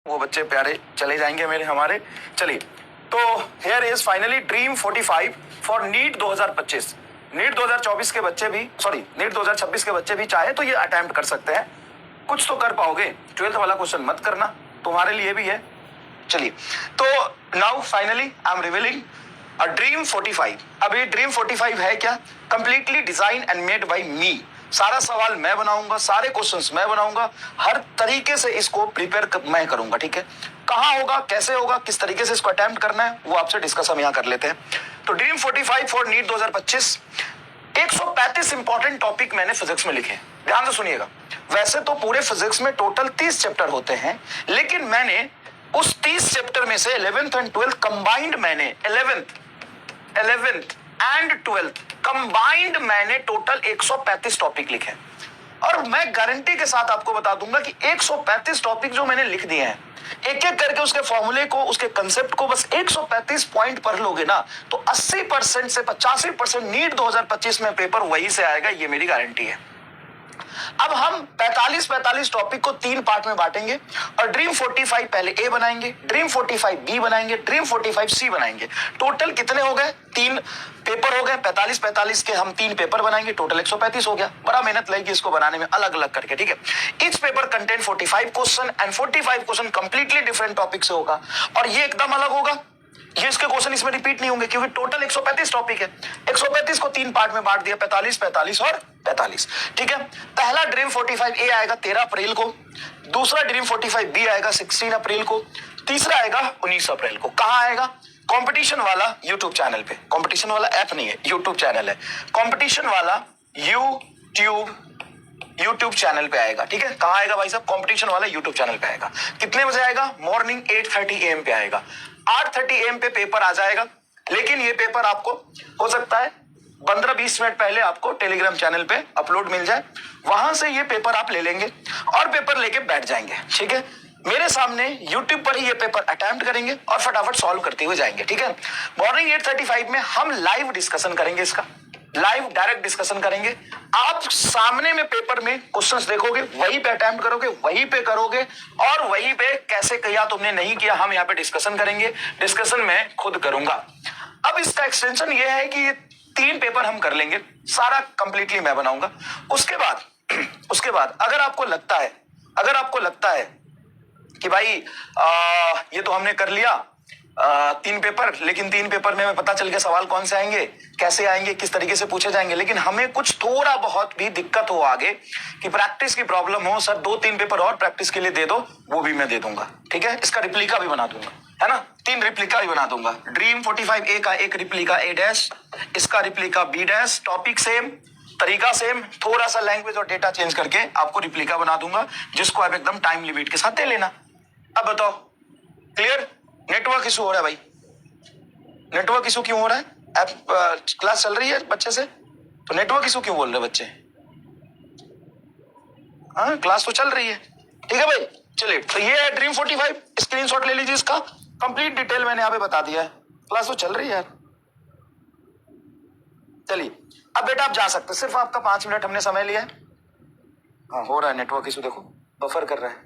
वो बच्चे प्यारे चले जाएंगे मेरे हमारे। चलिए, तो here is finally dream 45 for NEET 2025। NEET 2024 के बच्चे भी, सॉरी नीट 2026 के बच्चे भी चाहे तो ये अटेम्प्ट कर सकते हैं, कुछ तो कर पाओगे। 12th वाला क्वेश्चन मत करना, तुम्हारे लिए भी है। चलिए, तो now finally I am revealing a dream 45। अब ये ड्रीम 45 है क्या? Completely design and made by me. सारा सवाल मैं बनाऊंगा, सारे क्वेश्चंस मैं बनाऊंगा, हर तरीके से इसको प्रिपेयर मैं करूंगा। ठीक है, कहां होगा, कैसे होगा, किस तरीके से इसको अटेम्प्ट करना है, वो आपसे डिस्कस हम यहां कर लेते हैं। तो dream 45 for NEET 2025, 135 important topic मैंने फिजिक्स में लिखे। ध्यान से सुनिएगा। वैसे तो पूरे फिजिक्स में टोटल 30 चैप्टर होते हैं, लेकिन मैंने उस 30 चैप्टर में से 11th एंड 12th कंबाइंड, मैंने 11th एंड 12th कंबाइंड मैंने टोटल 135 टॉपिक लिखे। और मैं गारंटी के साथ आपको बता दूंगा कि 135 टॉपिक जो मैंने लिख दिए हैं, एक एक करके उसके फॉर्मूले को, उसके कंसेप्ट को बस 135 पॉइंट पढ़ लोगे ना, तो 80% से 85% नीट 2025 में पेपर वही से आएगा, ये मेरी गारंटी है। अब हम 45 टॉपिक को 3 पार्ट में बांटेंगे और ड्रीम 45 पहले ए बनाएंगे, ड्रीम 45 बी बनाएंगे, ड्रीम 45 सी बनाएंगे। टोटल कितने हो गए? 3 पेपर हो गए। 45 के हम 3 पेपर बनाएंगे, टोटल 135 हो गया। बड़ा मेहनत लगेगी इसको बनाने में, अलग अलग करके। ठीक है, each paper contain 45 question and 45 question completely different topic से होगा, और ये एकदम अलग होगा। ये इसके क्वेश्चन इसमें रिपीट नहीं होंगे, क्योंकि टोटल 135 टॉपिक है। 135 को 3 पार्ट में बांट दिया, 45 और 45। ठीक है, पहला ड्रीम 45 ए आएगा 13 अप्रैल को, दूसरा ड्रीम 45 बी आएगा 16 अप्रैल को, तीसरा आएगा 19 अप्रैल को। कहां आएगा? कंपटीशन वाला यूट्यूब चैनल पे। कंपटीशन वाला ऐप नहीं है, यूट्यूब चैनल है। कंपटीशन वाला यूट्यूब चैनल पे आएगा। ठीक है, कहां आएगा भाई साहब? कंपटीशन वाला यूट्यूब चैनल पे आएगा। कितने बजे आएगा? मॉर्निंग 8:30 AM पे आएगा। 8:30 AM पे पेपर आ जाएगा, लेकिन ये पेपर आपको हो सकता है 15-20 मिनट पहले आपको टेलीग्राम चैनल पे अपलोड मिल जाए, वहां से ये पेपर आप ले लेंगे और पेपर लेके बैठ जाएंगे। ठीक है, मेरे सामने YouTube पर ही ये पेपर अटेम्प्ट करेंगे और फटाफट सॉल्व करते हुए जाएंगे। ठीक है, मॉर्निंग 8:35 में हम लाइव डिस्कशन करेंगे, इसका लाइव डायरेक्ट डिस्कशन करेंगे। आप सामने में पेपर में क्वेश्चंस देखोगे, वहीं पे अटेम्प्ट करोगे, वहीं पे करोगे, और वहीं पे कैसे किया तुमने नहीं किया हम यहाँ पे डिस्कशन करेंगे। डिस्कशन मैं खुद करूंगा। अब इसका एक्सटेंशन ये है कि ये 3 पेपर हम कर लेंगे, सारा कंप्लीटली मैं बनाऊंगा। उसके बाद अगर आपको लगता है कि भाई ये तो हमने कर लिया 3 पेपर, लेकिन 3 पेपर में हमें पता चल गया सवाल कौन से आएंगे, कैसे आएंगे, किस तरीके से पूछे जाएंगे, लेकिन हमें कुछ थोड़ा बहुत भी दिक्कत हो आगे कि प्रैक्टिस की प्रॉब्लम हो, सर 2-3 पेपर और प्रैक्टिस के लिए दे दो, वो भी मैं दे दूंगा। ठीक है, इसका रिप्लिका भी बना दूंगा, है ना, 3 रिप्लिका भी बना दूंगा। ड्रीम 45 ए का एक रिप्लिका A-, इसका रिप्लिका B-, टॉपिक सेम, तरीका सेम, थोड़ा सा लैंग्वेज और डेटा चेंज करके आपको रिप्लिका बना दूंगा, जिसको आप एकदम टाइम लिमिट के साथ दे लेना। अब बताओ, क्लियर? नेटवर्क इशू हो रहा है भाई, नेटवर्क इशू क्यों हो रहा है? ऐप क्लास चल रही है बच्चे से, तो नेटवर्क इशू क्यों बोल रहे बच्चे? हाँ, क्लास तो चल रही है। ठीक है भाई, चलिए, तो ये है ड्रीम 45, स्क्रीनशॉट ले लीजिए, इसका कंप्लीट डिटेल मैंने यहाँ पे बता दिया है। क्लास तो चल रही है यार। चलिए, अब बेटा आप जा सकते हैं, सिर्फ आपका 5 मिनट हमने समय लिया है। हाँ, हो रहा है नेटवर्क इशू, देखो बफर कर रहा है।